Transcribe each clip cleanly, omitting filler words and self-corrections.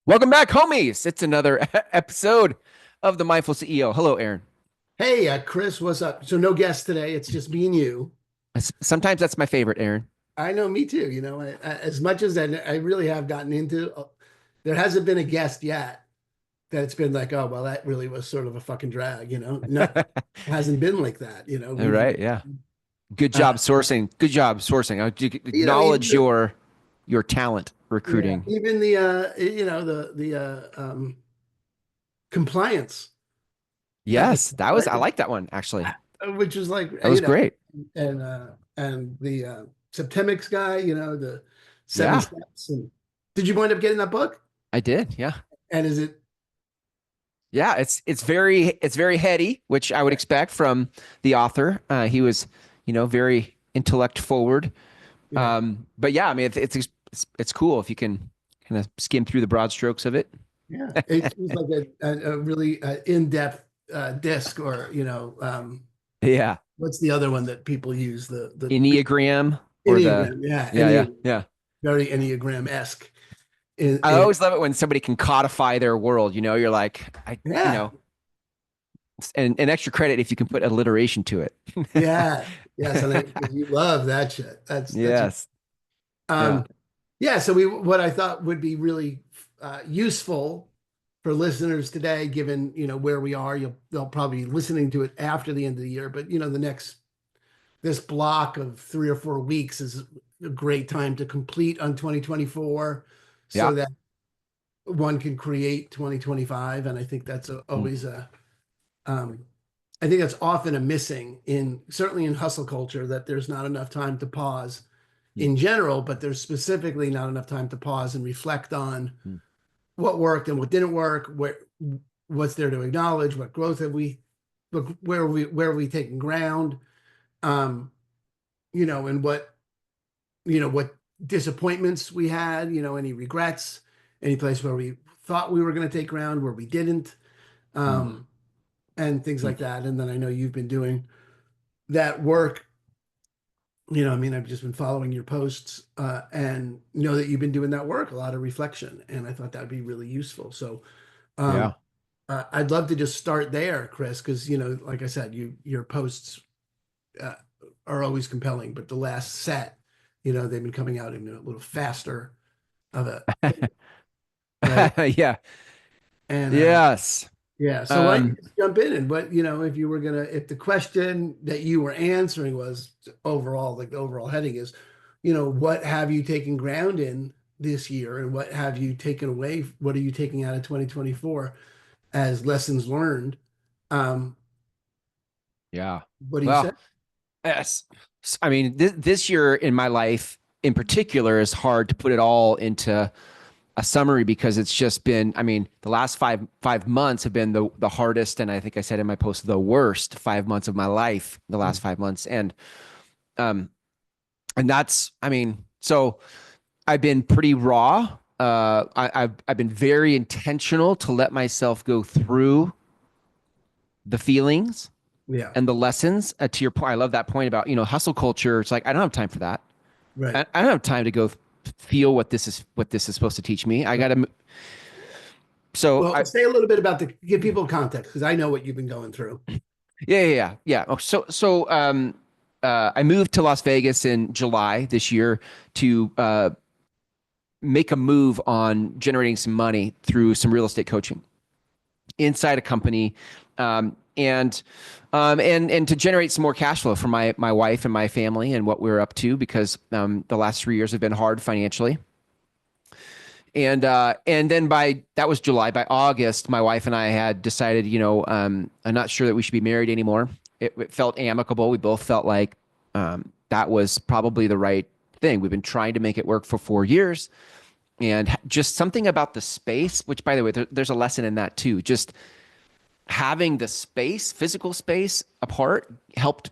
Welcome back, homies. It's another episode of the Mindful CEO. Hello, Aaron. Hey, Chris, what's up? So no guest today. It's just me and you. Sometimes that's my favorite, Aaron. I know, me too. As much as I really have gotten into, there hasn't been a guest yet that it's been like, oh, well, that really was sort of a fucking drag. Not hasn't been like that. All We've, right, yeah. Good uh, job sourcing. Good job sourcing. I would even acknowledge your talent yeah, recruiting. even the compliance, the Yes, I like that one actually. which is like, That was great. and the Septemics guy, the seven Yeah, steps. And did you wind up getting that book? I did. Yeah. And is it? Yeah, it's very heady, which I would expect from the author. He was, very intellect forward. Yeah, But yeah, I mean, it's cool if you can kind of skim through the broad strokes of it. yeah. It seems like a really in-depth disc, or Yeah. what's the other one that people use? The Enneagram or the Enneagram. Yeah, yeah, yeah, Enneagram. yeah. Very Enneagram-esque. In, I in, always love it when somebody can codify their world. You're like, yeah, and extra credit if you can put alliteration to it. yeah, yes. And you love that shit. That's Yes. Yeah. um yeah. So what I thought would be really useful for listeners today, given where we are, they'll probably be listening to it after the end of the year, but the next this block of 3 or 4 weeks is a great time to complete on 2024 Yeah. so that one can create 2025. And I think that's Mm, always um, I think that's often a missing certainly in hustle culture, that there's not enough time to pause mm, in general, but there's specifically not enough time to pause and reflect on mm, what worked and what didn't work, what's there to acknowledge, what growth have we, look, where are we taking ground, um, and what disappointments we had, any regrets, any place where we thought we were going to take ground where we didn't, mm, um, and things mm. like that. And then I know you've been doing that work. I mean, I've just been following your posts, and know that you've been doing that work, a lot of reflection, and I thought that'd be really useful. So, Yeah. um, I'd love to just start there, Chris, because like I said, your posts uh, are always compelling, but the last set, they've been coming out in a little faster of a right. Yeah. And Yes. yeah, so why don't you Um, just jump in, and if you were gonna, if the question that you were answering was overall, like the overall heading is, what have you taken ground in this year, and what have you taken away? What are you taking out of 2024 as lessons learned? Um, yeah. what do you say? Well, yes. I mean, this year in my life in particular is hard to put it all into a summary because it's just been, I mean, the last five months have been the hardest, and I think I said in my post, the worst 5 months of my life, the last 5 months. Um and that's, I mean, so I've been pretty raw. I've been very intentional to let myself go through the feelings Yeah, and the lessons. To your point, I love that point about hustle culture. It's like I don't have time for that. right. I don't have time to go feel what this is supposed to teach me. I got to. So Well, I say a little bit about give people context, because I know what you've been going through. yeah. Oh, I moved to Las Vegas in July this year to make a move on generating some money through some real estate coaching inside a company, and to generate some more cash flow for my wife and my family and what we're up to because the last 3 years have been hard financially. And then by that was July. By August, my wife and I had decided, I'm not sure that we should be married anymore. It felt amicable. We both felt like that was probably the right thing. We've been trying to make it work for 4 years, and just something about the space. Which, by the way, there's a lesson in that too. Just having the space, physical space apart, helped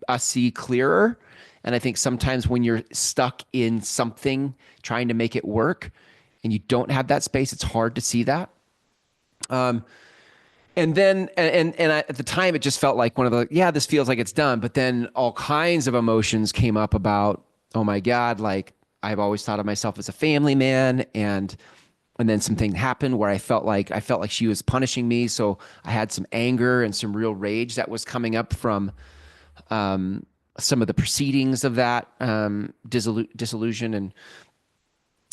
us see clearer. And I think sometimes when you're stuck in something trying to make it work and you don't have that space, it's hard to see that. Um, and then, at the time, it just felt like one of the, yeah, this feels like it's done. But then all kinds of emotions came up about, oh my God, like I've always thought of myself as a family man. And And then something happened where I felt like she was punishing me. So I had some anger and some real rage that was coming up from um, some of the proceedings of that disillusion,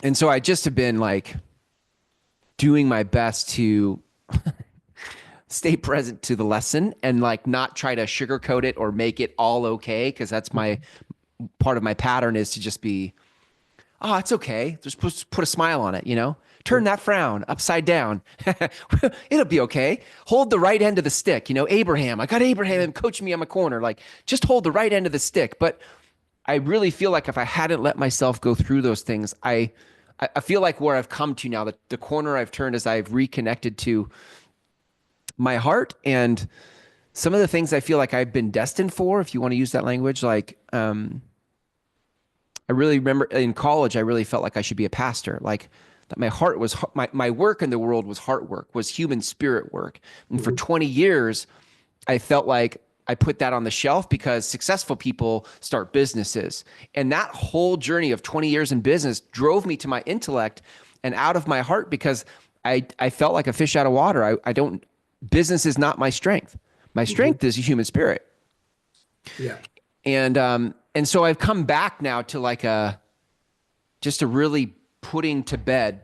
and so I just have been like doing my best to stay present to the lesson and like not try to sugarcoat it or make it all okay, because that's my part of my pattern is to just be, oh, it's okay. Just put a smile on it, you know? Turn Yeah. that frown upside down. It'll be okay. Hold the right end of the stick. You know, Abraham, I got Abraham and coach me on my corner. Like, just hold the right end of the stick. But I really feel like if I hadn't let myself go through those things, I feel like where I've come to now, the corner I've turned as I've reconnected to my heart and some of the things I feel like I've been destined for, if you want to use that language. Like, I really remember in college, I really felt like I should be a pastor. Like that my heart was, my work in the world was heart work, was human spirit work. And for Mhm. 20 years, I felt like I put that on the shelf because successful people start businesses. And that whole journey of 20 years in business drove me to my intellect and out of my heart because I felt like a fish out of water. I don't, business is not my strength. My Mhm. strength is a human spirit. Yeah. And so I've come back now to like just a really putting to bed,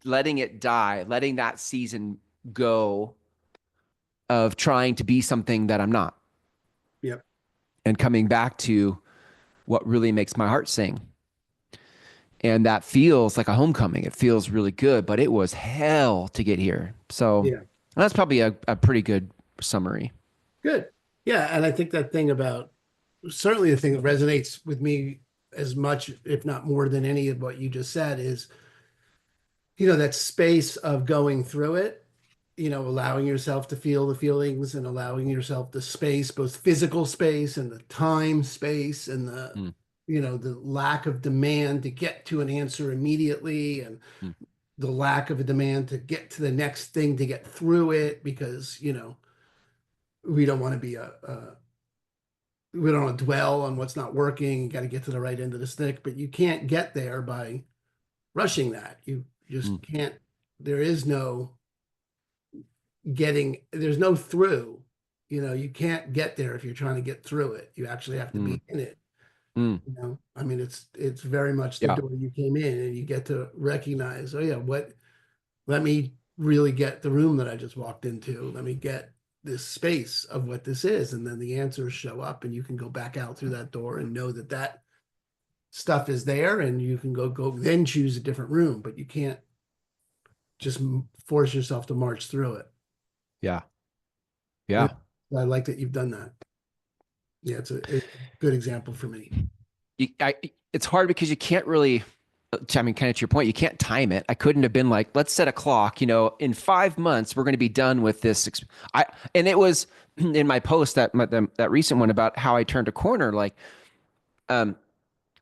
letting it die, letting that season go of trying to be something that I'm not, Yep. and coming back to what really makes my heart sing. And that feels like a homecoming. It feels really good, but it was hell to get here. So Yeah. that's probably a pretty good summary. Good. Yeah. And I think that thing about certainly the thing that resonates with me as much, if not more than any of what you just said is, that space of going through it, allowing yourself to feel the feelings and allowing yourself the space, both physical space and the time space and Mm, the lack of demand to get to an answer immediately and mm, the lack of a demand to get to the next thing to get through it because, we don't want to be we don't want to dwell on what's not working. You got to get to the right end of the stick, but you can't get there by rushing that. You mm, just can't. There is no there's no through. You can't get there if you're trying to get through it. You actually have to mm, be in it. mm. I mean, it's very much the Yeah. door you came in, and you get to recognize, oh yeah, let me really get the room that I just walked into. Let me get this space of what this is, and then the answers show up, and you can go back out through that door and know that that stuff is there, and you can go then choose a different room, but you can't just force yourself to march through it. Yeah. Yeah, Yeah. I like that you've done that. Yeah, it's a good example for me. It's hard because you can't really, I mean, kind of to your point, you can't time it. I couldn't have been like, let's set a clock, in 5 months, we're going to be done with this. And it was in my post that recent one about how I turned a corner, like, um,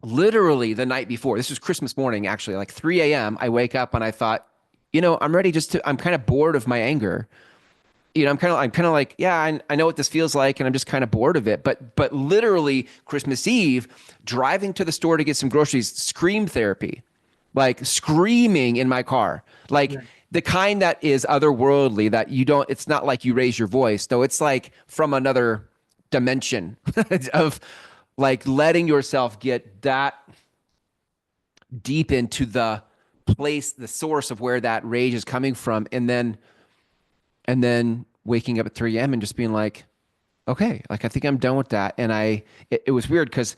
literally the night before, this was Christmas morning, actually, like 3 a.m. I wake up and I thought, I'm ready I'm kind of bored of my anger. I'm kind of like, yeah, I know what this feels like, and I'm just kind of bored of it. But literally Christmas Eve, driving to the store to get some groceries, scream therapy, like screaming in my car, like Yeah. the kind that is otherworldly. That you don't. It's not like you raise your voice, though. It's like from another dimension of like letting yourself get that deep into the place, the source of where that rage is coming from, and then waking up at 3 a.m. and just being like, okay, like I think I'm done with that. And it was weird because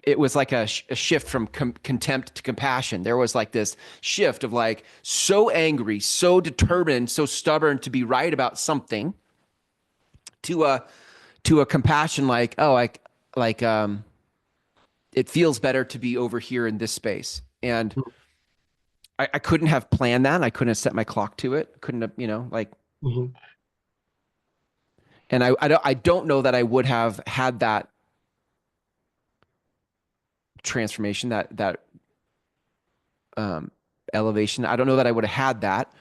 it was like a shift from contempt to compassion. There was like this shift of like so angry, so determined, so stubborn to be right about something, to a compassion like, oh, it feels better to be over here in this space. And I couldn't have planned that. I couldn't have set my clock to it. Couldn't have, like, Mhm. and I don't know that I would have had that transformation, that elevation. I don't know that I would have had that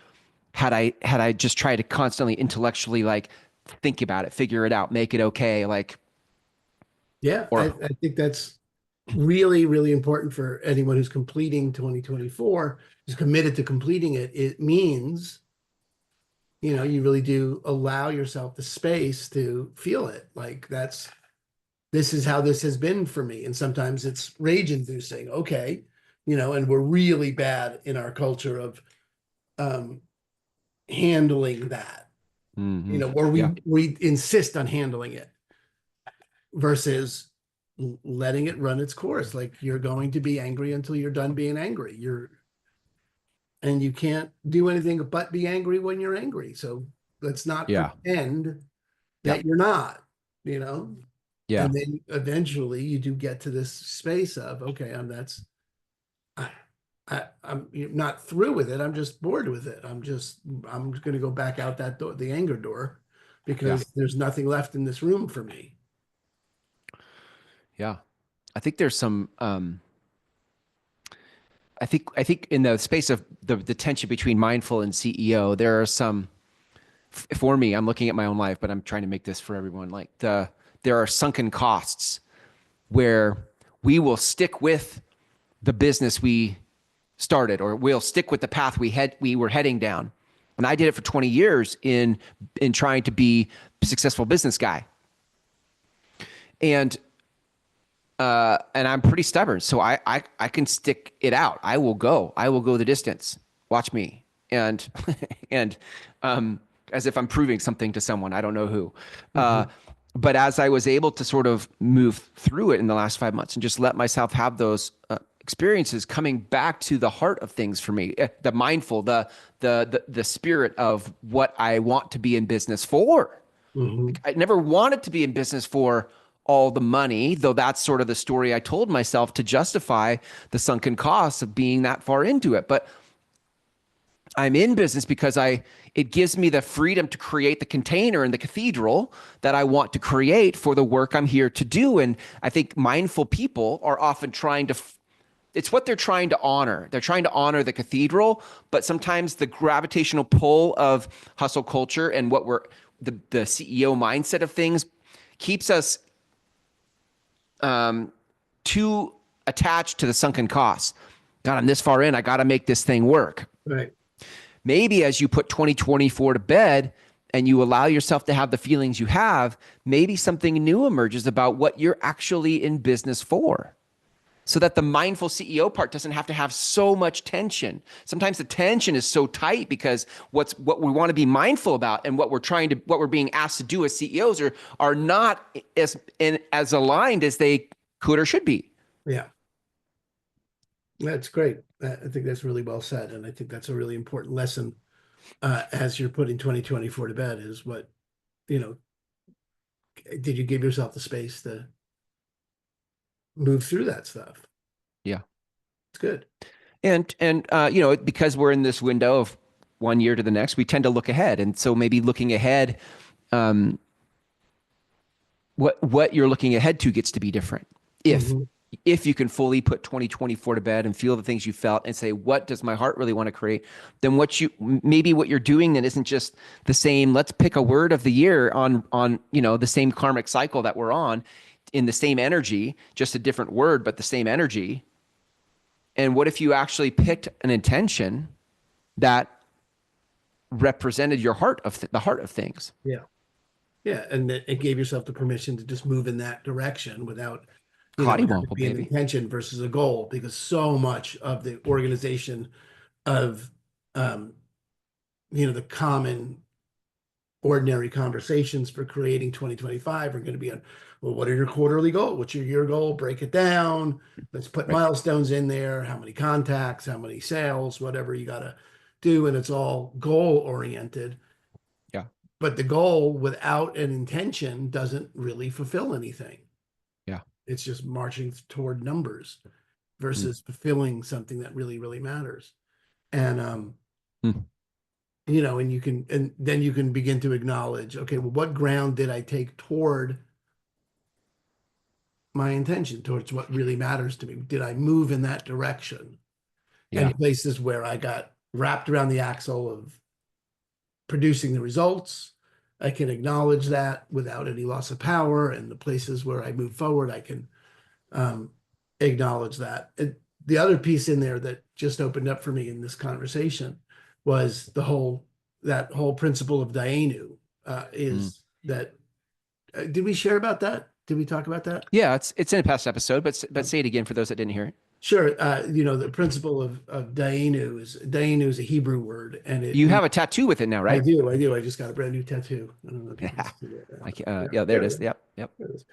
had I just tried to constantly intellectually like think about it, figure it out, make it okay, like, Yeah, I or think that's really, really important for anyone who's completing 2024, who's committed to completing it. It means, you really do allow yourself the space to feel it. Like this is how this has been for me. And sometimes it's rage inducing. Okay. And we're really bad in our culture of um, handling that, Hmm. where Yeah. we insist on handling it versus letting it run its course. Like you're going to be angry until you're done being angry. And you can't do anything but be angry when you're angry. So let's not Yeah. pretend Yeah. that you're not, you know? Yeah. And then eventually you do get to this space of, okay, I, I'm not through with it. I'm just bored with it. I'm going to go back out that door, the anger door, Yeah. because there's nothing left in this room for me. Yeah. I think there's some, I think in the space of the tension between mindful and CEO, there are some, for me, I'm looking at my own life, but I'm trying to make this for everyone. Like there are sunken costs where we will stick with the business we started, or we'll stick with the path we were heading down. And I did it for 20 years in trying to be a successful business guy. And I'm pretty stubborn, so I can stick it out. I will go the distance. Watch me. And and as if I'm proving something to someone, I don't know who. Uh, Mhm. but as I was able to sort of move through it in the last 5 months and just let myself have those experiences, coming back to the heart of things for me, the mindful, the spirit of what I want to be in business for. Mhm. I never wanted to be in business for all the money, though that's sort of the story I told myself to justify the sunken costs of being that far into it. But I'm in business because it gives me the freedom to create the container and the cathedral that I want to create for the work I'm here to do. And I think mindful people are often trying to it's what they're trying to honor. They're trying to honor the cathedral, but sometimes the gravitational pull of hustle culture and what we're the CEO mindset of things keeps us too attached to the sunken costs. God, I'm this far in. I got to make this thing work. Right. Maybe as you put 2024 to bed and you allow yourself to have the feelings you have, maybe something new emerges about what you're actually in business for, so that the mindful CEO part doesn't have to have so much tension. Sometimes the tension is so tight because what we want to be mindful about and what we're being asked to do as CEOs are not as aligned as they could or should be. Yeah. That's great. I think that's really well said. And I think that's a really important lesson as you're putting 2024 to bed is you know, did you give yourself the space to move through that stuff? Yeah. It's good. And because we're in this window of 1 year to the next, we tend to look ahead. And so maybe looking ahead, um, what you're looking ahead to gets to be different. If Mhm. if you can fully put 2024 to bed and feel the things you felt and say, what does my heart really want to create? Then what you're doing then isn't just the same. Let's pick a word of the year on the same karmic cycle that we're on, in the same energy, just a different word, but the same energy. And what if you actually picked an intention that represented your the heart of things? Yeah. Yeah. And it gave yourself the permission to just move in that direction without, having to Cottywomple, be an baby. intention versus a goal, because so much of the organization of, um, the common ordinary conversations for creating 2025 are going to be on, well, what are your quarterly goals? What's your year goal? Break it down. Let's put Right. milestones in there. How many contacts, how many sales, whatever you got to do. And it's all goal oriented. Yeah. But the goal without an intention doesn't really fulfill anything. Yeah. It's just marching toward numbers Mm. versus fulfilling something that really, really matters. And Mm. and then you can begin to acknowledge, okay, well, what ground did I take toward my intention, towards what really matters to me? Did I move in that direction? Yeah. And places where I got wrapped around the axle of producing the results, I can acknowledge that without any loss of power. And the places where I move forward, I can acknowledge that. The other piece in there that just opened up for me in this conversation was that whole principle of Dainu, Mm. is that, did we share about that? Did we talk about that? Yeah, it's in a past episode, but say it again for those that didn't hear it. Sure. The principle of Dainu is a Hebrew word, and it You means, have a tattoo with it now, I right? do, I do. I just got a brand new tattoo. I don't know if you can Yeah. see it. Yeah, Yeah, yeah, there it there it is. is. Yep, yep. There it is.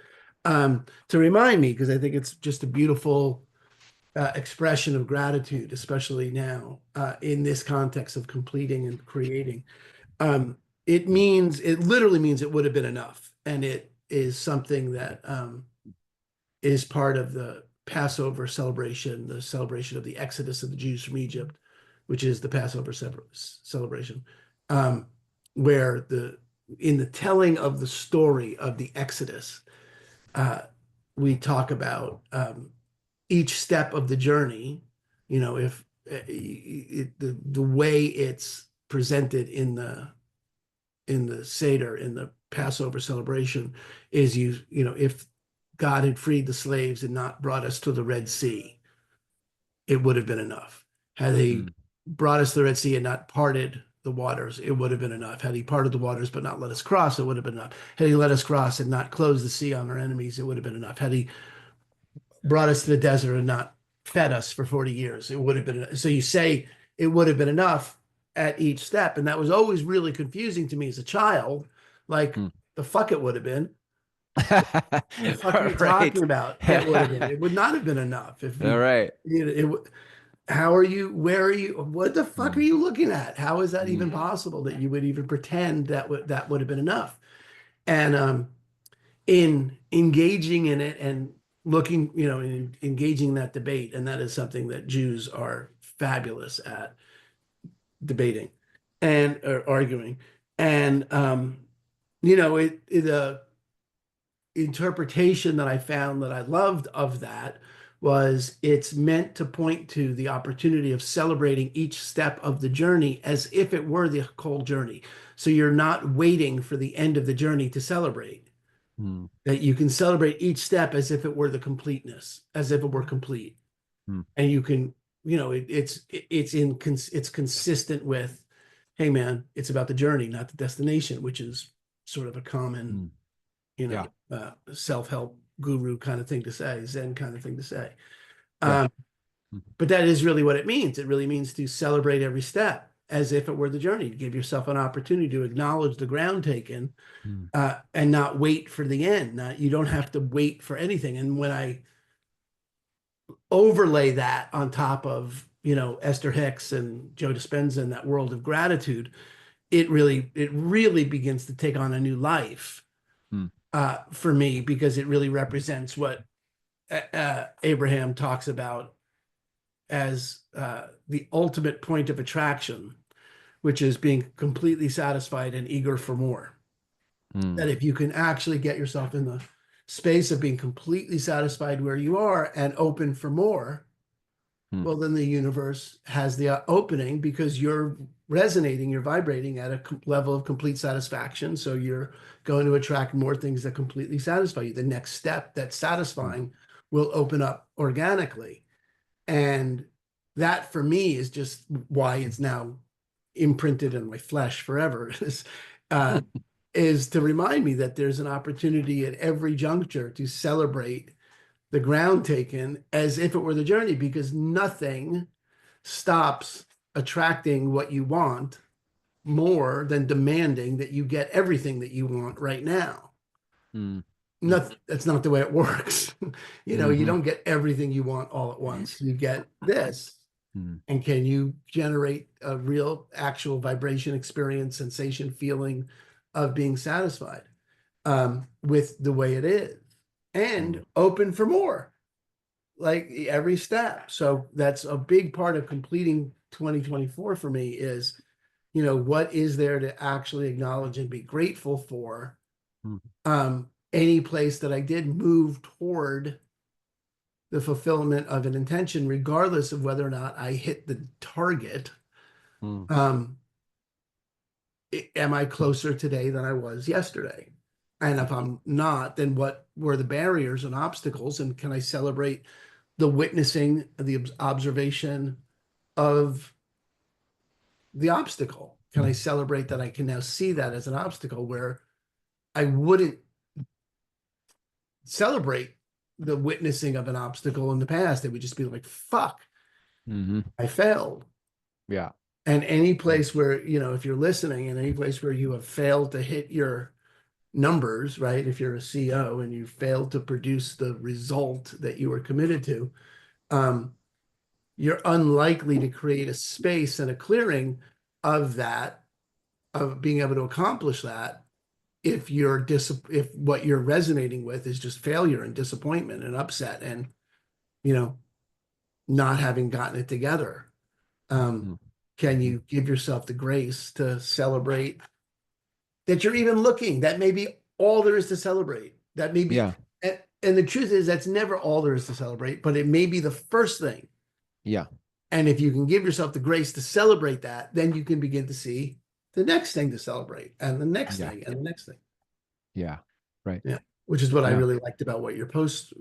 To remind me, because I think it's just a beautiful expression of gratitude, especially now in this context of completing and creating. It literally means it would have been enough. And it is something that is part of the Passover celebration, the celebration of the exodus of the Jews from Egypt, which is the Passover celebration, um, where in the telling of the story of the Exodus, uh, we talk about each step of the journey. If the way it's presented in the Seder, in the Passover celebration, is if God had freed the slaves and not brought us to the Red Sea, it would have been enough. Had he Mm, brought us to the Red Sea and not parted the waters, it would have been enough. Had he parted the waters but not let us cross, it would have been enough. Had he let us cross and not closed the sea on our enemies, it would have been enough. Had he brought us to the desert and not fed us for 40 years, it would have been enough. So you say it would have been enough at each step. And that was always really confusing to me as a child. Like, mm. the fuck it would have been. The fuck are All you right. talking about? It would have been. It would not have been enough if All you, right. how are you? Where are you? What the fuck are Mm, you looking at? How is that mm, even possible that you would even pretend that would have been enough? And in engaging in it and looking, in engaging in that debate, and that is something that Jews are fabulous at, debating and or arguing, and it interpretation that I found that I loved of that was it's meant to point to the opportunity of celebrating each step of the journey as if it were the whole journey. So you're not waiting for the end of the journey to celebrate. mm, That you can celebrate each step as if it were the completeness, as if it were complete. mm, And you can, it's consistent with, hey man, it's about the journey, not the destination, which is sort of a common, mm. Yeah. self-help guru kind of thing to say, Zen kind of thing to say. Yeah. Um, Mm, but that is really what it means. It really means to celebrate every step as if it were the journey, to give yourself an opportunity to acknowledge the ground taken, mm, and not wait for the end. You don't have to wait for anything. And when I overlay that on top of, Esther Hicks and Joe Dispenza and that world of gratitude, it really begins to take on a new life mm, for me, because it really represents what Abraham talks about as the ultimate point of attraction, which is being completely satisfied and eager for more. mm, That if you can actually get yourself in the space of being completely satisfied where you are and open for more, mm, well, then the universe has the opening, because you're resonating, you're vibrating at a level of complete satisfaction. So you're going to attract more things that completely satisfy you. The next step that's mm, satisfying will open up organically. And that for me is just why it's now imprinted in my flesh forever, uh, is to remind me that there's an opportunity at every juncture to celebrate the ground taken as if it were the journey, because nothing stops attracting what you want more than demanding that you get everything that you want right now. mm, mm, Not, that's not the way it works. You mhm, don't get everything you want all at once. You get this. mm, And can you generate a real, actual vibration, experience, sensation, feeling of being satisfied with the way it is, and mm, open for more, like every step. So that's a big part of completing 2024 for me is, what is there to actually acknowledge and be grateful for? mm, Any place that I did move toward the fulfillment of an intention, regardless of whether or not I hit the target. mm, Um, am I closer today than I was yesterday? And if I'm not, then what were the barriers and obstacles? And can I celebrate the witnessing, the observation of the obstacle? Can I celebrate that I can now see that as an obstacle where I wouldn't celebrate the witnessing of an obstacle in the past? It would just be like, fuck, Hmm. I failed. Yeah. And any Yeah. place where, if you're listening, and any place where you have failed to hit your numbers, right? If you're a CEO and you failed to produce the result that you were committed to, um, you're unlikely to create a space and a clearing of that, of being able to accomplish that, if if what you're resonating with is just failure and disappointment and upset and, you know, not having gotten it together. Um, can Mm-hmm. you give yourself the grace to celebrate that you're even looking? That may be all there is to celebrate. That may be, Yeah. and the truth is that's never all there is to celebrate, but it may be the first thing. Yeah. And if you can give yourself the grace to celebrate that, then you can begin to see the next thing to celebrate and the next Yeah. thing and the next thing. Yeah. Right. Yeah. Which is what I Yeah. really liked about what your post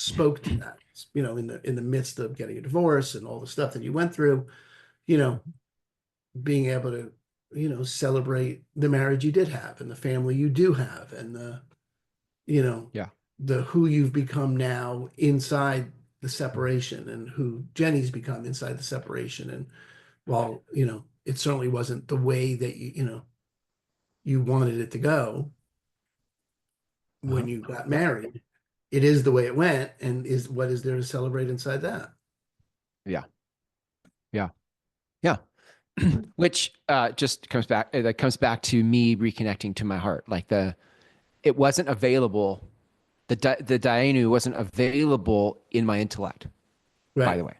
spoke to that. In the midst of getting a divorce and all the stuff that you went through, you know, being able to, celebrate the marriage you did have and the family you do have and you know, Yeah. the who you've become now inside the separation and who Jenny's become inside the separation. And while, it certainly wasn't the way that you wanted it to go when Uh-huh. you got Yeah. married, it is the way it went. And is what is there to celebrate inside that? Yeah. Yeah. Yeah. Which just comes back, that comes back to me reconnecting to my heart. Like it wasn't available. The Dainu wasn't available in my intellect, by Right. the way.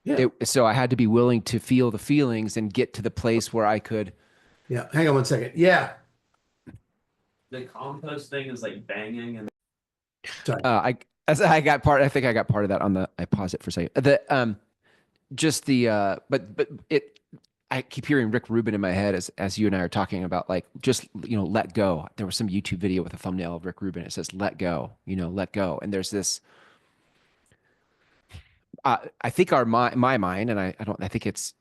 Yeah. So I had to be willing to feel the feelings and get to the place where I could. Yeah. Hang on one second. Yeah. The compost thing is like banging and Sorry. I as I got part. I think I got part of that on the. I paused it for a second. Just the but it. I keep hearing Rick Rubin in my head as you and I are talking about, like, just, let go. There was some YouTube video with a thumbnail of Rick Rubin. It says let go, let go. And there's this. I think my mind, and I think it's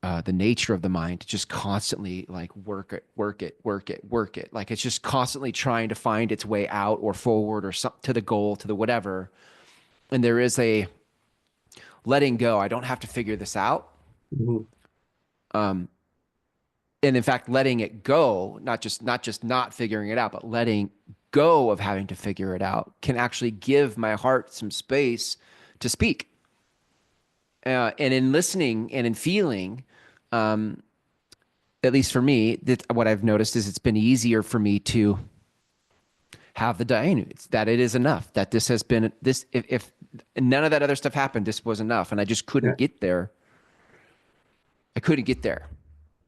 the nature of the mind to just constantly like work it, work it, work it, work it. Like it's just constantly trying to find its way out or forward or some, to the goal, to the whatever. And there is a letting go. I don't have to figure this out. Mhm. Um, and in fact, letting it go, not just not figuring it out, but letting go of having to figure it out can actually give my heart some space to speak. And in listening and in feeling, um, at least for me, that what I've noticed is it's been easier for me to have the Dainu. It's that it is enough. That this has been this. If none of that other stuff happened, this was enough, and I just Yeah. couldn't get there. I couldn't get there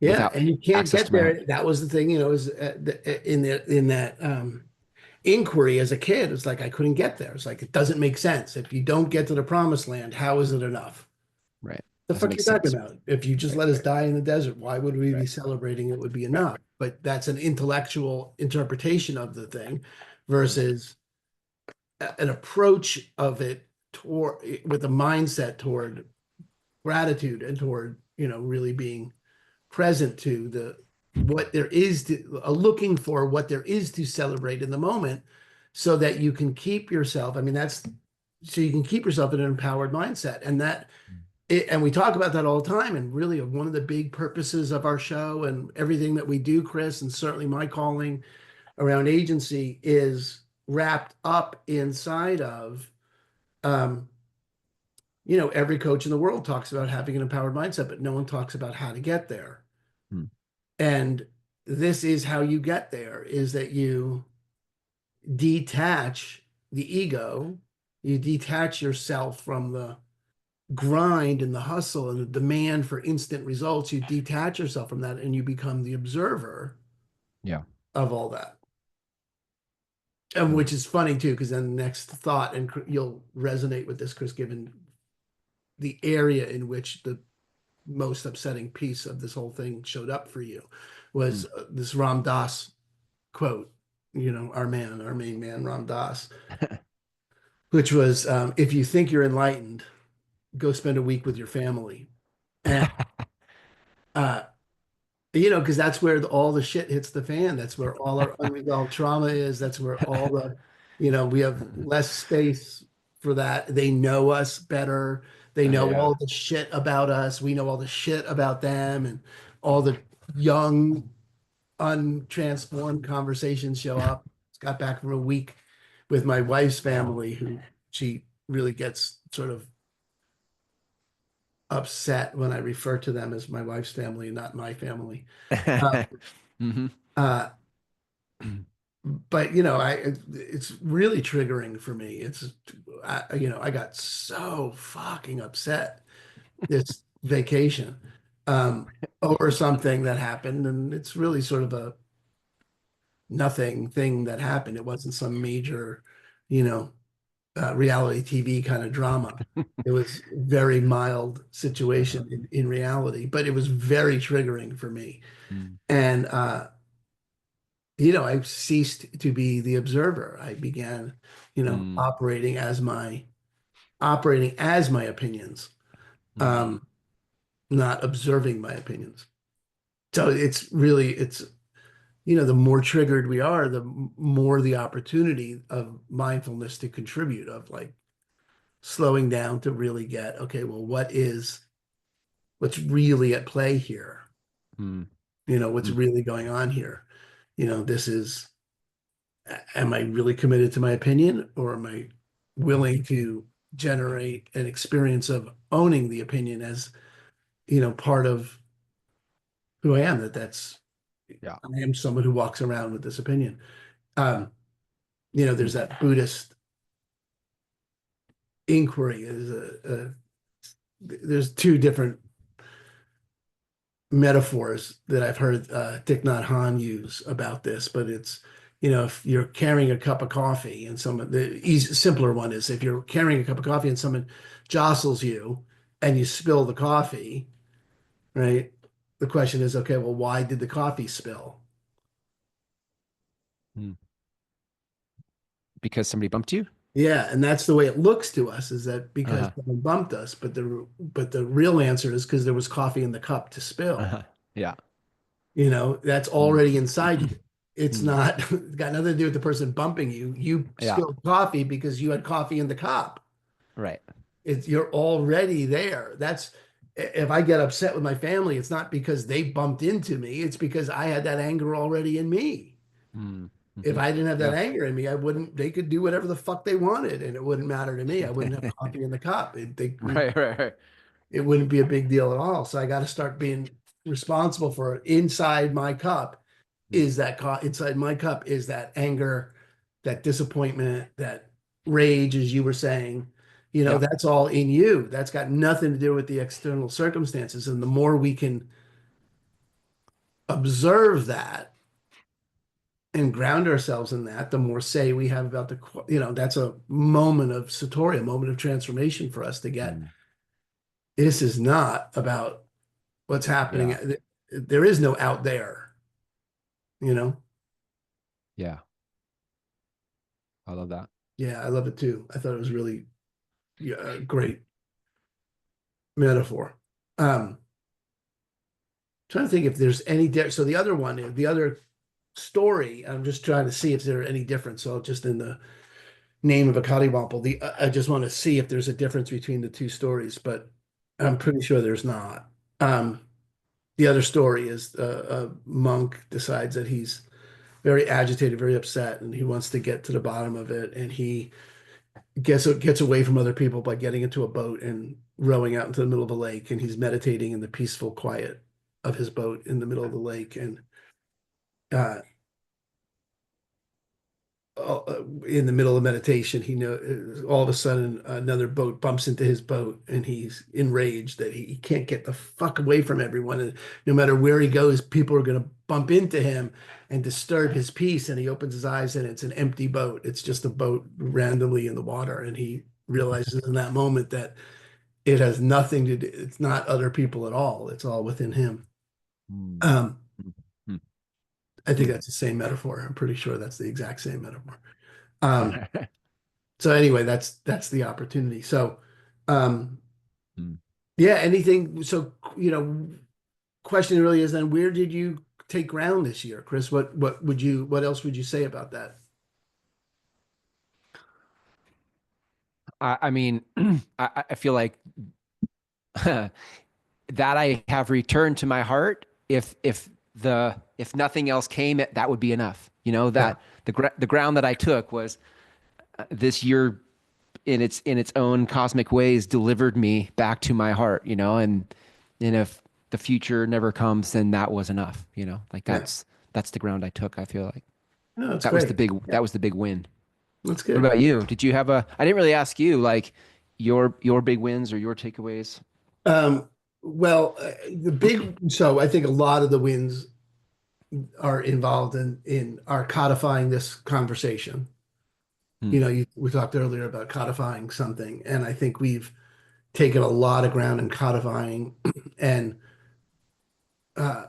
Yeah. without And you can't access get to my heart. there. That was the thing, is in that inquiry as a kid. It's like I couldn't get there. It's like it doesn't make sense. If you don't get to the promised land, how is it enough? Right? The Doesn't fuck make you talking sense. about? If you just Right. let us die in the desert, why would we be Right. celebrating it would be Right. enough? But that's an intellectual interpretation of the thing Mm. versus an approach of it toward with a mindset toward gratitude and toward, really being present to the what there is to looking for what there is to celebrate in the moment so that you can keep yourself. I mean, that's so you can keep yourself in an empowered mindset. And and we talk about that all the time. And really, one of the big purposes of our show and everything that we do, Chris, and certainly my calling around agency is wrapped up inside of, um, every coach in the world talks about having an empowered mindset, but no one talks about how to get there. Mm. And this is how you get there, is that you detach the ego, you detach yourself from the grind and the hustle and the demand for instant results. You detach yourself from that and you become the observer Yeah. of all that. And Mm. which is funny too, because then the next thought, and you'll resonate with this, Chris, given the area in which the most upsetting piece of this whole thing showed up for you, Mm. was this Ram Dass quote, our main man, Ram Dass, which was if you think you're enlightened, go spend a week with your family. And uh, because that's where all the shit hits the fan. That's where all our unresolved trauma is. That's where all the, we have less space for that. They know us better. They know Yeah. all the shit about us. We know all the shit about them, and all the young, untransformed conversations show up. Just got back from a week with my wife's family, who she really gets sort of upset when I refer to them as my wife's family and not my family. Uh, Hmm. uh, but it's really triggering for me. I got so fucking upset this vacation over something that happened, and it's really sort of a nothing thing that happened. It wasn't some major, you know, reality TV kind of drama. It was a very mild Uh-huh. situation in reality, but it was very triggering for me. Mm. And I ceased to be the observer. I began, Mm. operating as my opinions, Mm. um, not observing my opinions. So it's the more triggered we are, the more the opportunity of mindfulness to contribute, of like slowing down to really get, okay, well, what's really at play here? Mm. What's Mm. really going on here? This is, am I really committed to my opinion, or am I willing to generate an experience of owning the opinion as, part of who I am, Yeah. I am someone who walks around with this opinion. Um, there's Mm. that Buddhist inquiry is there's two different metaphors that I've heard Thich Nhat Hanh use about this, but it's, if you're carrying a cup of coffee and simpler one is if you're carrying a cup of coffee and someone jostles you and you spill the coffee, right? The question is, okay, well, why did the coffee spill? Mm. Because somebody bumped you? Yeah, and that's the way it looks to us, is that because Uh-huh. someone bumped us, but the real answer is because there was coffee in the cup to spill. Uh-huh. Yeah. That's Mm. already inside you. It's Mm. not got nothing to do with the person bumping you. You Yeah. spilled coffee because you had coffee in the cup. Right. You're already there. That's if I get upset with my family, it's not because they bumped into me. It's because I had that anger already in me. Mm. If Hmm. I didn't have that Yeah. anger in me, I wouldn't, they could do whatever the fuck they wanted and it wouldn't matter to me. I wouldn't have coffee in the cup. Right, right, right. It wouldn't be a big deal at all. So I got to start being responsible for it. Inside my cup Mm. inside my cup is that anger, that disappointment, that rage, as you were saying. Yep. That's all in you. That's got nothing to do with the external circumstances. And the more we can observe that and ground ourselves in that, the more say we have about that's a moment of Satori, a moment of transformation for us to get. Mm. This is not about what's happening. Yeah. There is no out there, you know? Yeah. I love that. Yeah, I love it too. I thought it was really, yeah, a great metaphor. Trying to think if there's so the other story, I'm just trying to see if there are any difference. So just in the name of a Kadiwample, I just want to see if there's a difference between the two stories, but I'm pretty sure there's not. Um, the other story is a monk decides that he's very agitated, very upset, and he wants to get to the bottom of it. And he gets away from other people by getting into a boat and rowing out into the middle of a lake. And he's meditating in the peaceful quiet of his boat in the middle of the lake. And uh, in the middle of meditation, all of a sudden another boat bumps into his boat, and he's enraged that he can't get the fuck away from everyone. And no matter where he goes, people are going to bump into him and disturb his peace. And he opens his eyes, and it's an empty boat. It's just a boat randomly in the water. And he realizes in that moment that it has nothing to do. It's not other people at all. It's all within him. Mm. Um, Mm. Mm. I think Mm. that's the same metaphor. I'm pretty sure that's the exact same metaphor. Um, So anyway, that's the opportunity. So, um, Mm. yeah, anything. So, question really is then where did you take ground this year, Chris? What else would you say about that? I mean, I feel like that I have returned to my heart. If nothing else came, that would be enough. You know, Yeah, that the ground that I took was this year in its own cosmic ways delivered me back to my heart, you know, and if the future never comes, then that was enough, you know, like yeah. that's the ground I took. I feel like No, that's great. Yeah, that was the big win. that's What good. about you? Did you have I didn't really ask you like your big wins or your takeaways? Well, so I think a lot of the wins are involved in our codifying this conversation. Hmm. We talked earlier about codifying something, and I think we've taken a lot of ground in codifying and uh,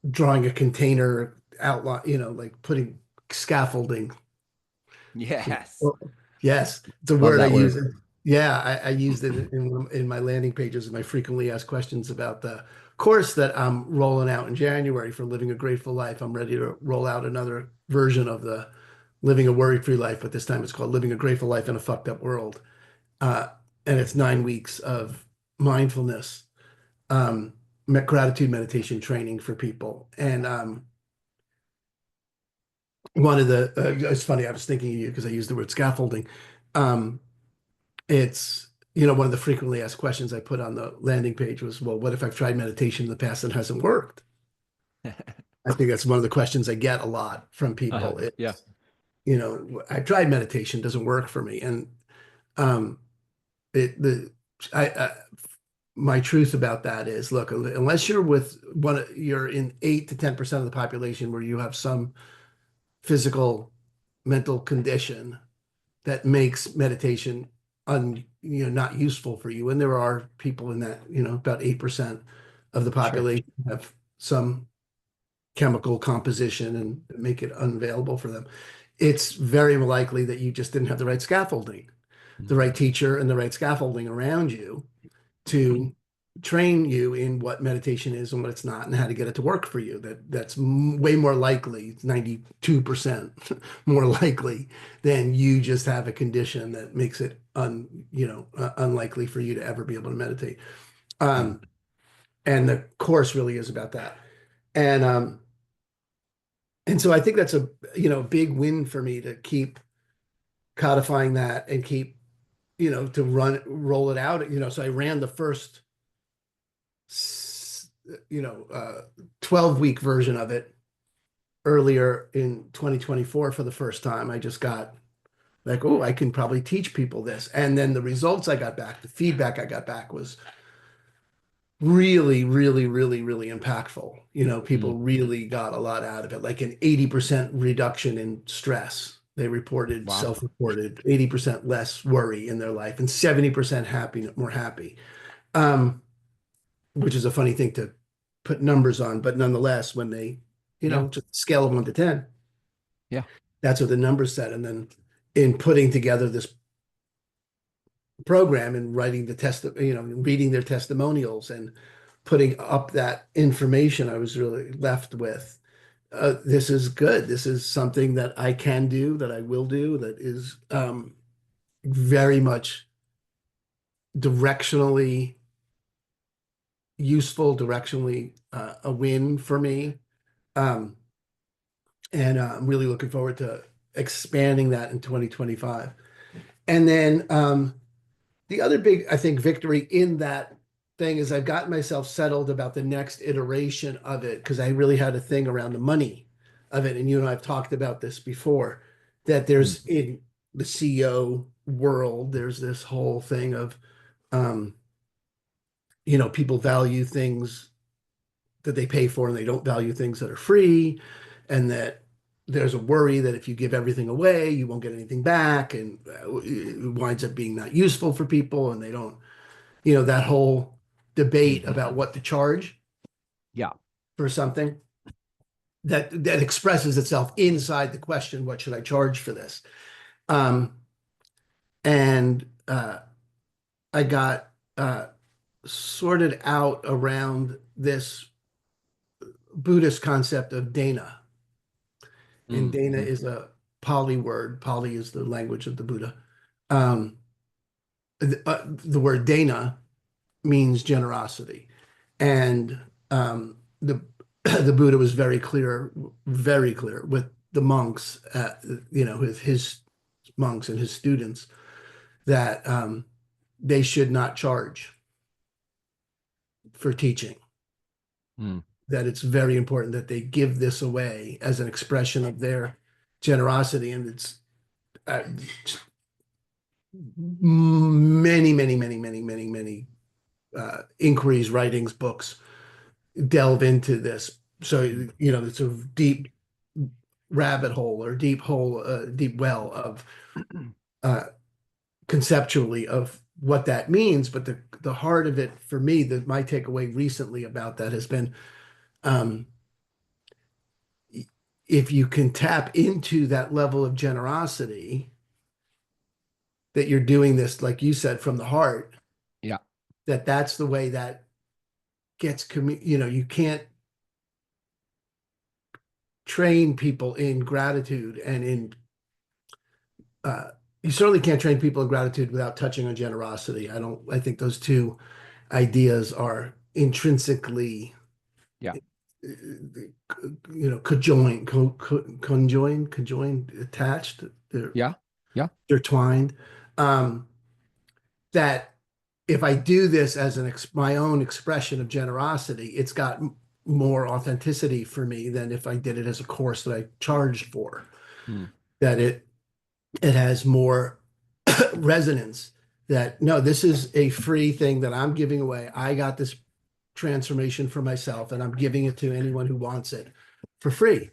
drawing a container outline, like putting scaffolding. Yes. Well, yes, it's a Love word I that use. word. Yeah, I used it in my landing pages and my frequently asked questions about the course that I'm rolling out in January for Living a Grateful Life. I'm ready to roll out another version of the Living a Worry-Free Life, but this time it's called Living a Grateful Life in a Fucked Up World. Uh, and it's 9 weeks of mindfulness, um, gratitude meditation training for people. And it's funny, I was thinking of you because I used the word scaffolding. Um, it's, one of the frequently asked questions I put on the landing page was, well, what if I've tried meditation in the past and it hasn't worked? I think that's one of the questions I get a lot from people. Yeah. It's, I've tried meditation, doesn't work for me. And um, it, the, I, my truth about that is, look, unless you're in 8 to 10% of the population where you have some physical, mental condition that makes meditation not useful for you. And there are people in that, about 8% of the Sure. population have some chemical composition and make it unavailable for them. It's very likely that you just didn't have the right scaffolding, the right Mhm. teacher and the right scaffolding around you to train you in what meditation is and what it's not and how to get it to work for you. That's way more likely, it's 92% more likely than you just have a condition that makes it unlikely for you to ever be able to meditate. Mm. Um, and the course really is about that. And so I think that's a big win for me to keep codifying that and keep to roll it out. So I ran the first 12-week version of it earlier in 2024 for the first time. I just got like, oh, I can probably teach people this. And then the results I got back, the feedback I got back was really, really, really, really impactful. People Mm. really got a lot out of it, like an 80% reduction in stress. They reported, Wow. self-reported, 80% less worry in their life and 70% more happy. Um, which is a funny thing to put numbers on, but nonetheless, when they, Yeah. just scale of 1 to 10, Yeah. that's what the numbers said. And then in putting together this program and writing reading their testimonials and putting up that information, I was really left with, this is good. This is something that I can do, that I will do, that is very much directionally useful, directionally a win for me. Um, and I'm really looking forward to expanding that in 2025. And then the other big, I think, victory in that thing is I've gotten myself settled about the next iteration of it because I really had a thing around the money of it. And you and I have talked about this before, that Mm. there's in the CEO world, there's this whole thing of, um, people value things that they pay for and they don't value things that are free, and that there's a worry that if you give everything away you won't get anything back, and it winds up being not useful for people, and they don't, that whole debate Mhm. about what to charge Yeah. for something that expresses itself inside the question, what should I charge for this? um And I got sorted out around this Buddhist concept of Dana. And Mm, Dana mhm, is a Pali word. Pali is the language of the Buddha. Um, the word Dana means generosity. And the the Buddha was very clear with the monks, with his monks and his students that they should not charge for teaching. mm, That it's very important that they give this away as an expression of their generosity, and it's uh, many inquiries, writings, books delve into this. So, mm, it's a deep rabbit hole or deep hole, deep well of uh, conceptually of what that means. But the heart of it for me, my takeaway recently about that has been um, if you can tap into that level of generosity, that you're doing this, like you said, from the heart, yeah, that's the way that you can't train people in gratitude and in uh, you certainly can't train people in gratitude without touching on generosity. I think those two ideas are intrinsically, yeah, conjoined, attached, yeah, yeah. they're twined. Um, that if I do this as my own expression of generosity, it's got more authenticity for me than if I did it as a course that I charged for. Mm, That it has more resonance. That no, this is a free thing that I'm giving away. I got this transformation for myself, and I'm giving it to anyone who wants it for free,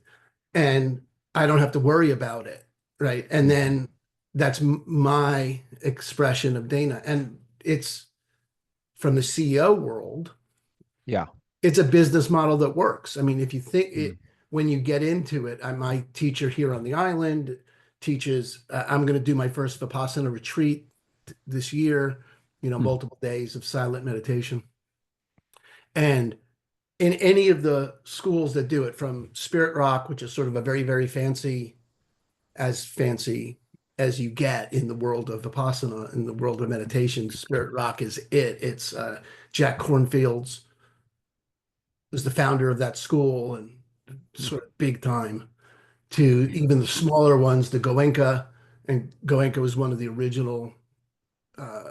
and I don't have to worry about it, right? And mhm, then that's my expression of Dana, and it's from the CEO world. yeah. It's a business model that works. I mean, if you think Mm, it, when you get into it, my teacher here on the island teaches, I'm going to do my first Vipassana retreat this year, mm, multiple days of silent meditation. And in any of the schools that do it, from Spirit Rock, which is sort of a very, very fancy as you get in the world of Vipassana, in the world of meditation, Spirit Rock is it. It's Jack Cornfield's was the founder of that school and mm, sort of big time to even the smaller ones, the Goenka, and Goenka was one of the original uh,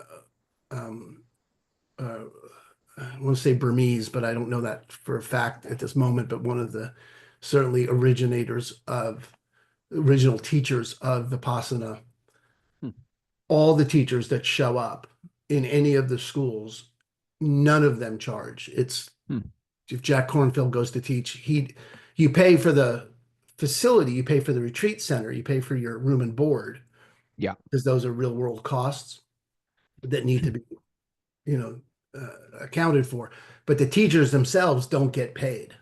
um, uh, I want to say Burmese, but I don't know that for a fact at this moment, but one of the certainly original teachers of Vipassana. mm, All the teachers that show up in any of the schools, none of them charge. It's mm. if Jack Cornfield goes to teach, you pay for the facility, you pay for the retreat center, you pay for your room and board Yeah. because those are real world costs that need to be, you know, accounted for. But the teachers themselves don't get paid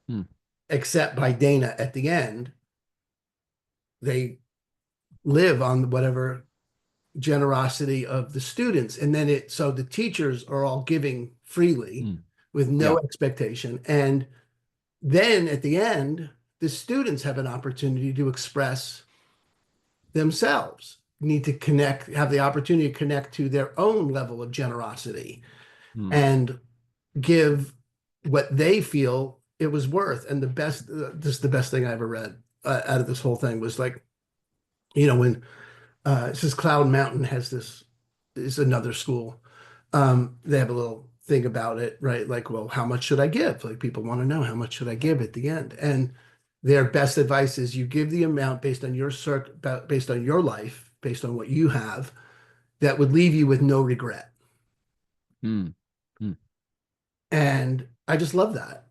Mm, except by Dana at the end. They live on whatever generosity of the students. And then so the teachers are all giving freely mm, with no yeah. expectation. And then at the end, the students have an opportunity to express themselves, need to connect, have the opportunity to connect to their own level of generosity Mm, and give what they feel it was worth. And this is the best thing I ever read out of this whole thing was like, when it says Cloud Mountain has this, is another school. They have a little thing about it, right? Like, well, how much should I give? Like people want to know how much should I give at the end? And their best advice is you give the amount based on based on your life, based on what you have, that would leave you with no regret. mm, mm, And I just love that.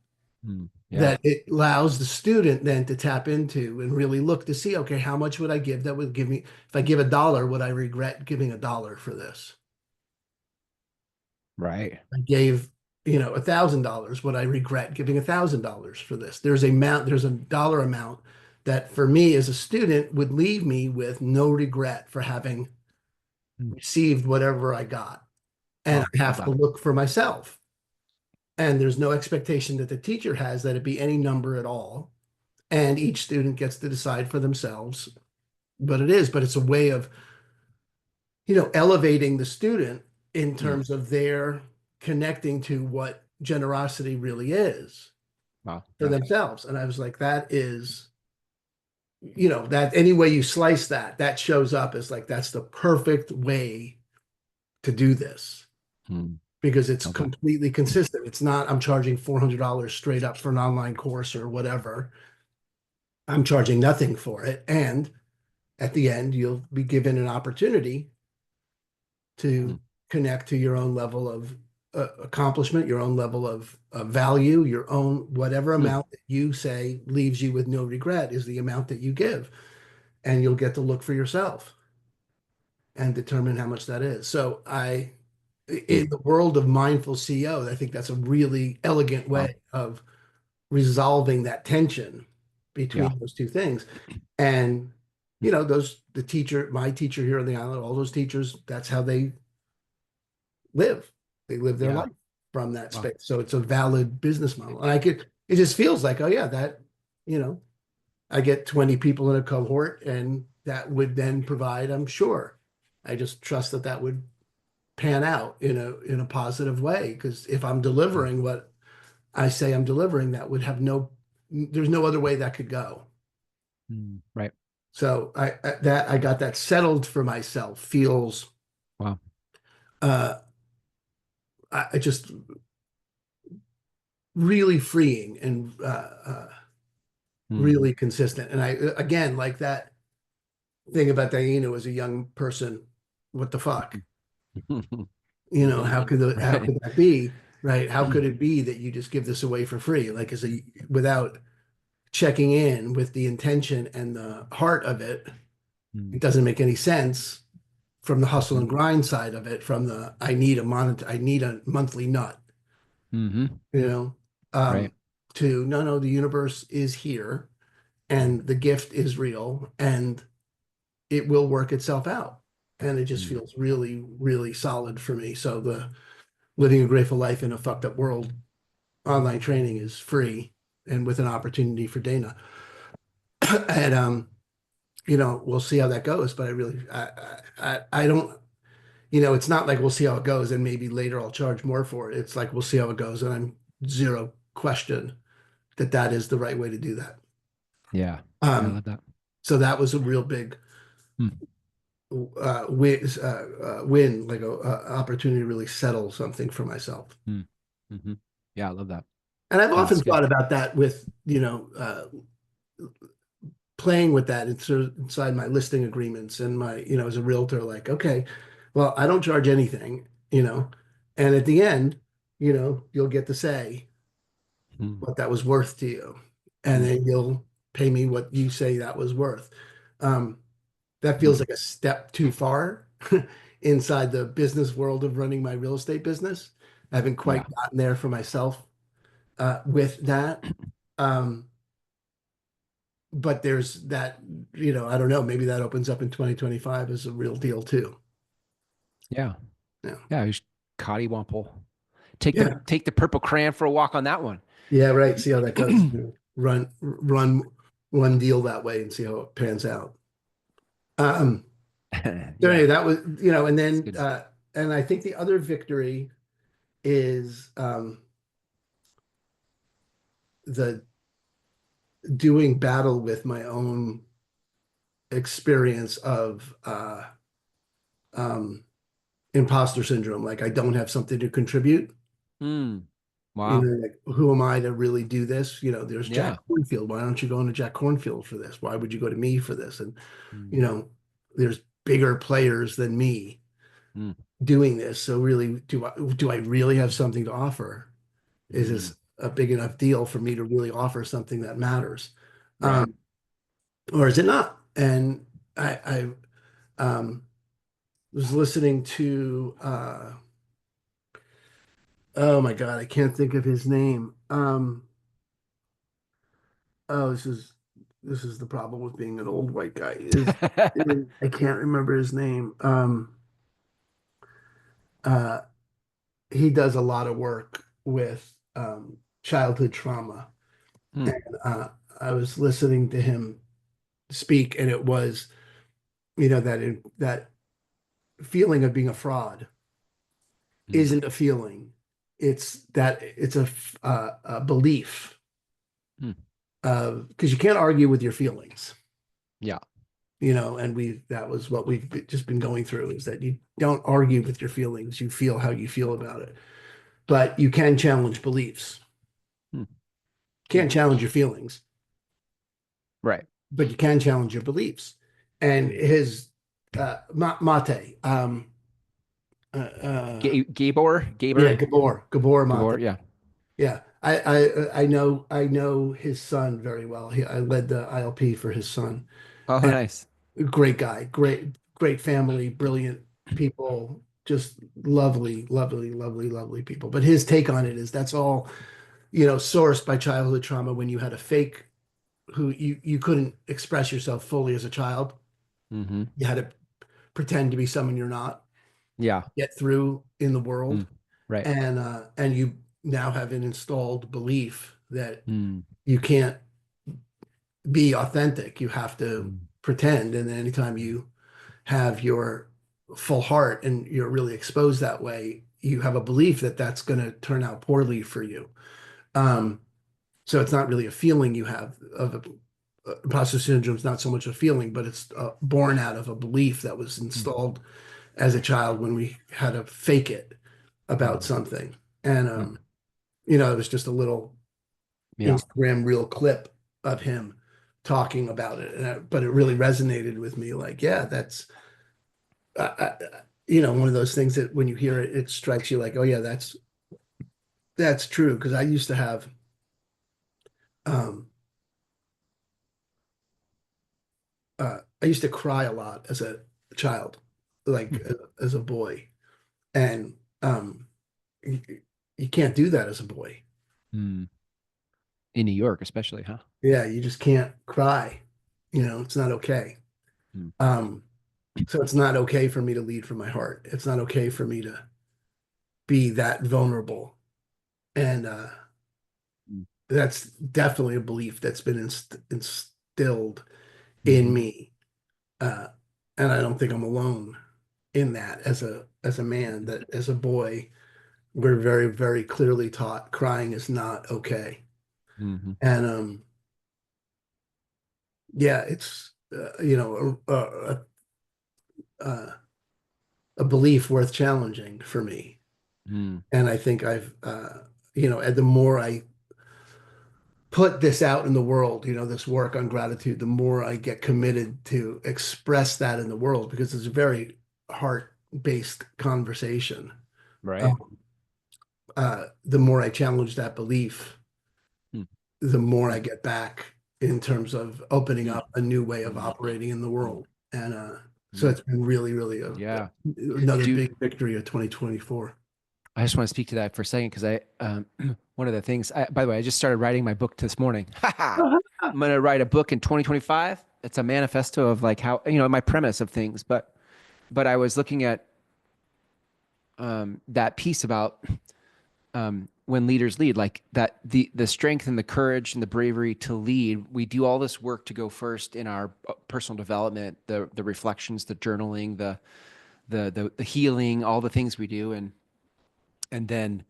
yeah. That it allows the student then to tap into and really look to see, okay, how much would I give that would give me, if I give $1, would I regret giving $1 for this? Right. I gave, $1,000. Would I regret giving $1,000 for this? There's a dollar amount that for me as a student would leave me with no regret for having Mm. received whatever I got. And Wow. I Love have to that. look for myself. And there's no expectation that the teacher has that it be any number at all. And each student gets to decide for themselves what it is. But it's a way of, elevating the student in Mm. terms of their connecting to what generosity really is Wow. for Yeah. themselves. And I was like, that is, that any way you slice that, that shows up as like, that's the perfect way to do this Mm. because it's Love that. completely consistent. It's not, I'm charging $400 straight up for an online course or whatever. I'm charging nothing for it. And at the end, you'll be given an opportunity Mm. to connect to your own level of accomplishment, your own level of value, your own whatever Mm. amount that you say leaves you with no regret is the amount that you give. And you'll get to look for yourself and determine how much that is. So in Mm. the world of mindful CEO, I think that's a really elegant Wow. way of resolving that tension Yeah. between those two things. And, Mm. the teacher, my teacher here on the island, all those teachers, that's how they live. They live their Yeah. life from that Wow. space. So it's a valid business model. And it just feels like, oh yeah, that, you know, I get 20 people in a cohort and that would then provide, I'm sure. I just trust that that would pan out in a positive way. Because if I'm Mm. delivering what I say I'm delivering, that would have there's no other way that could go. Mm. Right. So I got that settled for myself feels Wow. uh I just really freeing and Mm. really consistent. And I again like that thing about Diana as a young person. What the fuck? How Right. could that be? Right? How could it be that you just give this away for free? Like without checking in with the intention and the heart of it, Mm. it doesn't make any sense from the hustle Mhm. and grind side of it, from the I need a monthly nut, Mhm. you know, um, Right. to no, no, the universe is here and the gift is real and it will work itself out. And it just Mm. feels really, really solid for me. So the living a grateful life in a fucked up world online training is free and with an opportunity for Dana. And we'll see how that goes. But I don't, it's not like we'll see how it goes and maybe later I'll charge more for it. It's like we'll see how it goes, and I'm zero question that that is the right way to do that. Yeah. Yeah, I Um, love that. so that was a real big Mm. win, like a opportunity to really settle something for myself. Mm. Mhm. Yeah, I love that. And I've Yeah, often it's good. thought about that with, playing with that inside my listing agreements and my, as a realtor, like, okay, well, I don't charge anything, and at the end, you'll get to say Mm. what that was worth to you, and Mm. then you'll pay me what you say that was worth. Um, that feels Mm. like a step too far inside the business world of running my real estate business. I haven't Yeah. quite gotten there for myself with that. Um, but there's that, I don't know, maybe that opens up in 2025 as a real deal too. Yeah. Yeah. Yeah, you should cottywomple. Take the Yeah. take the purple crayon for a walk on that one. Yeah. Right. See how that goes. Run one deal that way and see how it pans out. Um, so Yeah, anyway, that was, and it's then, good. and I think the other victory is, the doing battle with my own experience of, um, imposter syndrome. Like I don't have something to contribute. Mm. Wow. Like, who am I to really do this? There's Jack Yeah. Cornfield. Why don't you go into Jack Cornfield for this? Why would you go to me for this? And, Mm. you know, there's bigger players than me Mm. doing this. So really, do I really have something to offer? Is Mm. this a big enough deal for me to really offer something that matters? Right. Or is it not? And I was listening to oh my God, I can't think of his name. Oh, this is the problem with being an old white guy is I can't remember his name. uh, he does a lot of work with childhood trauma. Hmm. And I was listening to him speak, and it was, that feeling of being a fraud Hmm. isn't a feeling. It's a belief, Hmm. because you can't argue with your feelings, Yeah. and that was what we've just been going through, is that you don't argue with your feelings. You feel how you feel about it, but you can challenge beliefs. Hmm. Hmm. Can't challenge your feelings, Right. but you can challenge your beliefs. And Hmm. his Mate, yeah, Gabor, Gabor Mate. Gabor. Yeah. Yeah, I know his son very well. I led the ILP for his son. Oh, And nice. great guy, great family, brilliant people, just lovely, lovely, lovely, lovely people. But his take on it is that's all, sourced by childhood trauma, when you had a fake who you couldn't express yourself fully as a child. Hmm. You had to pretend to be someone you're not, Yeah. get through in the Hmm. world. Right. And you now have an installed belief that Hmm. you can't be authentic. You have to Hmm. pretend. And then anytime you have your full heart and you're really exposed that way, you have a belief that that's going to turn out poorly for you. Um, so it's not really a feeling you have of imposter syndrome is not so much a feeling, but it's born out of a belief that was Hmm. installed as a child when we had to fake it about Hmm. something. And Hmm. it was just a little Yeah. Instagram reel clip of him talking about it, but it really resonated with me. Like, yeah, that's one of those things that when you hear it, it strikes you like, oh yeah, that's true. Because I used to have, um, I used to cry a lot as a child, like Hmm. as a boy, and you, you can't do that as a boy. Hmm. In New York, especially, huh? Yeah, you just can't cry. It's not okay. Hmm. Um, so it's not okay for me to lead from my heart. It's not okay for me to be that vulnerable. And Hmm. that's definitely a belief that's been instilled in Hmm. me. Uh, and I don't think I'm alone in that as a man, that as a boy, we're very, very clearly taught crying is not okay. Hmm. And yeah, it's a belief worth challenging for me. Hmm. And I think and the more I put this out in the world, this work on gratitude, the more I get committed to express that in the world, because it's a very heart-based conversation. Right. Um, the more I challenge that belief, Hmm. the more I get back in terms of opening Hmm. up a new way of Hmm. operating in the Hmm. world. And so Hmm. it's been really, really Yeah. another Do big victory of 2024. I just want to speak to that for a second because one of the things, by the way, I just started writing my book this morning. I'm going to write a book in 2025. It's a manifesto of like how, my premise of things. But I was looking at that piece about when leaders lead, like that the strength and the courage and the bravery to lead. We do all this work to go first in our personal development, the reflections, the journaling, the healing, all the things we do, and then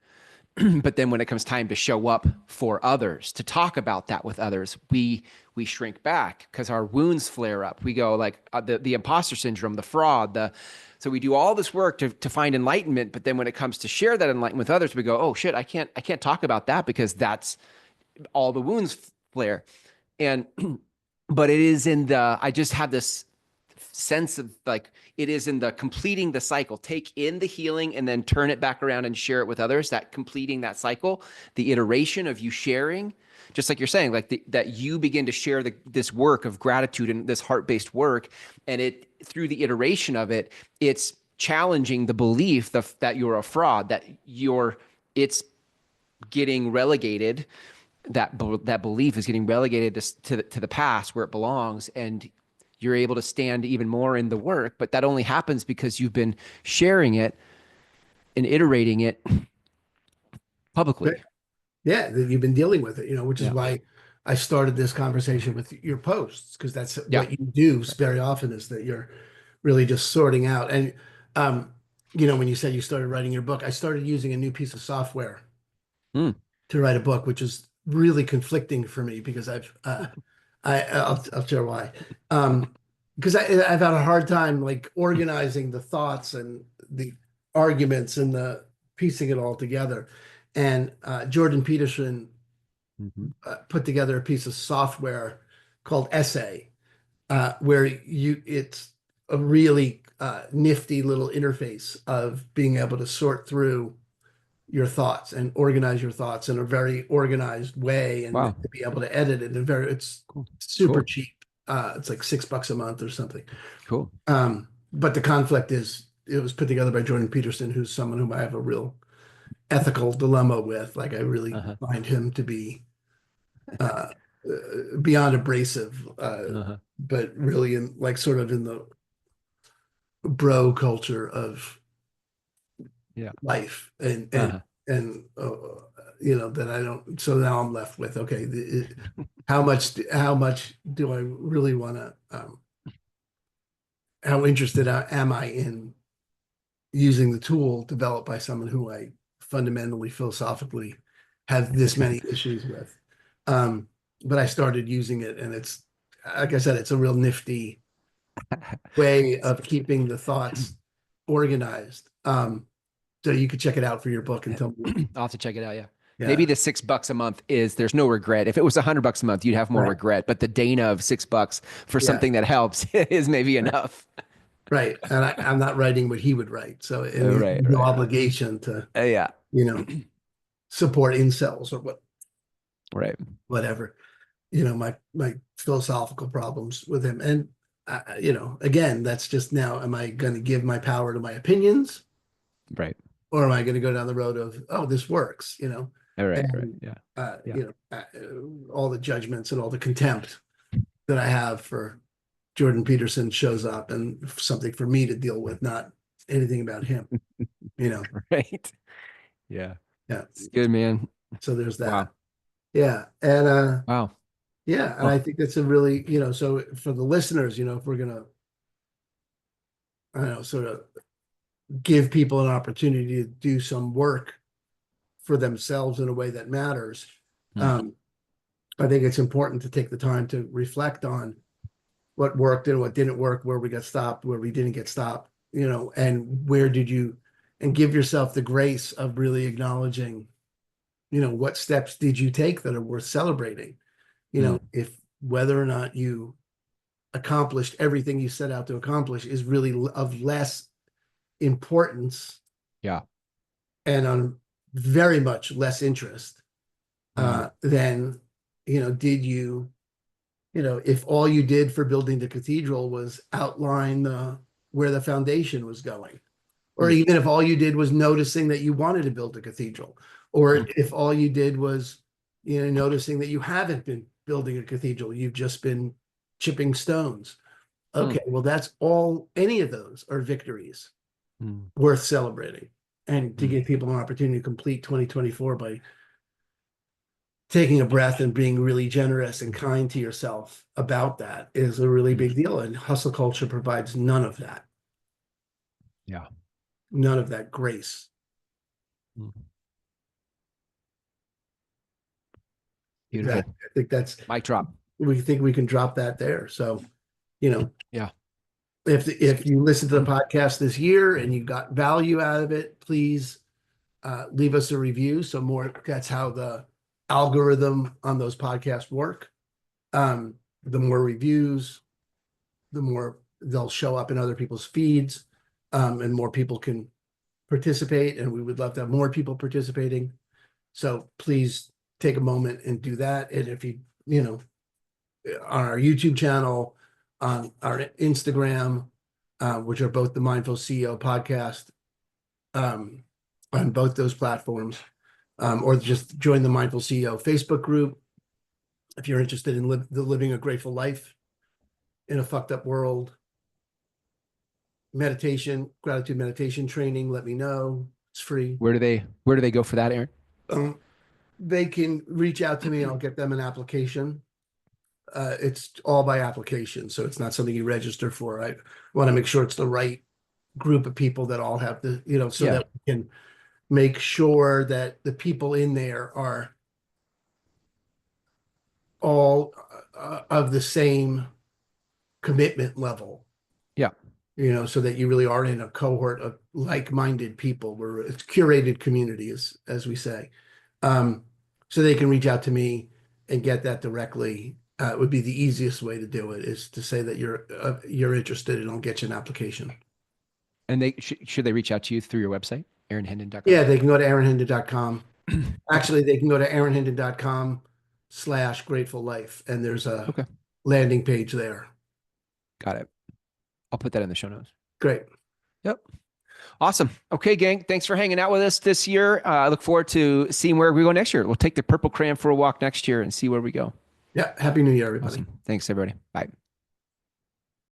but then when it comes time to show up for others, to talk about that with others, we shrink back because our wounds flare up. We go like the imposter syndrome, the fraud, so we do all this work to find enlightenment, but then when it comes to share that enlightenment with others, we go, oh shit, I can't talk about that because that's all the wounds flare. And but it is in the I just have this sense of like it is in the completing the cycle, take in the healing and then turn it back around and share it with others, that completing that cycle, the iteration of you sharing, just like you're saying, like that you begin to share this work of gratitude and this heart-based work, and it through the iteration of it, it's challenging the belief that you're a fraud, that it's getting relegated, that belief is getting relegated to the past where it belongs, and you're able to stand even more in the work. But that only happens because you've been sharing it and iterating it publicly. Yeah, that you've been dealing with it, which is Yeah. why I started this conversation with your posts, because that's Yeah. what you do very often, is that you're really just sorting out. And um, when you said you started writing your book, I started using a new piece of software Mm. to write a book, which is really conflicting for me because I'll share why. Because I've had a hard time like organizing the thoughts and the arguments and the piecing it all together. And Jordan Peterson Mhm. put together a piece of software called Essay, where it's a really nifty little interface of being able to sort through your thoughts and organize your thoughts in a very organized way, and Wow. to be able to edit it in it's Cool. super Cool. cheap. It's like $6 a month or something. Cool. But the conflict is it was put together by Jordan Peterson, who's someone whom I have a real ethical dilemma with. Like I really Uh-huh. find him to be uh, beyond abrasive, Uh-huh. but really in like sort of in the bro culture of Yeah. life, and Uh-huh. that I don't. So now I'm left with, okay, how much do I really want to? How interested am I in using the tool developed by someone who I fundamentally philosophically have this many issues with? But I started using it, and it's, like I said, it's a real nifty way of keeping the thoughts organized. So you could check it out for your book and tell me. I'll have to check it out. Yeah. Yeah. Maybe the $6 a month is there's no regret. If it was $100 a month, you'd have more Right. regret. But the Dana of $6 for Yeah. something that helps is maybe enough. Right. And I'm not writing what he would write. So, and he has Right. no Right. obligation to, Yeah. support incels or Right. whatever, my philosophical problems with him. And, again, that's just now, am I going to give my power to my opinions, Right. or am I going to go down the road of, oh, this works, All right. Right. and, Yeah. uh, Yeah. you know, uh, all the judgments and all the contempt that I have for Jordan Peterson shows up, and something for me to deal with, not anything about him, Right. Yeah. yeah. It's good, man. So there's that. Wow. Yeah. And Wow. yeah, and Well, I think that's a really, so for the listeners, if we're gonna, I don't know, sort of give people an opportunity to do some work for themselves in a way that matters, hmm. um, I think it's important to take the time to reflect on what worked and what didn't work, where we got stopped, where we didn't get stopped, and where did you, and give yourself the grace of really acknowledging, what steps did you take that are worth celebrating, Hmm. if whether or not you accomplished everything you set out to accomplish is really of less importance Yeah. and on very much less interest, Hmm. than, did you, if all you did for building the cathedral was outline where the foundation was going, or Hmm. even if all you did was noticing that you wanted to build a cathedral, or Hmm. if all you did was, noticing that you haven't been building a cathedral, you've just been chipping stones. Hmm. Okay, well, that's all, any of those are victories Hmm. worth celebrating. And to Hmm. give people an opportunity to complete 2024 by taking a breath and being really generous and kind to yourself about that is a really Hmm. big deal. And hustle culture provides none of that, Yeah. none of that grace. Hmm. Exactly. Beautiful. I think Mic drop. we think we can drop that there. So, you know, Yeah. if you listen to the podcast this year and you got value out of it, please leave us a review. So that's how the algorithm on those podcasts work. The more reviews, the more they'll show up in other people's feeds, and more people can participate. And we would love to have more people participating. So please take a moment and do that. And if on our YouTube channel, on our Instagram, which are both the Mindful CEO podcast, on both those platforms, or just join the Mindful CEO Facebook group if you're interested in living a grateful life in a fucked up world. Meditation, gratitude meditation training, let me know. It's free. Where do they go for that, Aaron? Um, they can reach out to me. I'll get them an application. It's all by application, so it's not something you register for. I want to make sure it's the right group of people that all have the, so Yeah. that we can make sure that the people in there are all of the same commitment level. Yeah. So that you really are in a cohort of like-minded people where it's curated community, as we say. So they can reach out to me and get that directly. It would be the easiest way to do it, is to say that you're interested, and I'll get you an application. And they should they reach out to you through your website, aaronhendon.com? Yeah, they can go to aaronhendon.com. Actually, they can go to aaronhendon.com/grateful life, and there's a Okay. landing page there. Got it. I'll put that in the show notes. Great. Yep. Awesome. Okay, gang. Thanks for hanging out with us this year. I look forward to seeing where we go next year. We'll take the purple crayon for a walk next year and see where we go. Yeah. Happy New Year, everybody. Awesome. Thanks, everybody. Bye.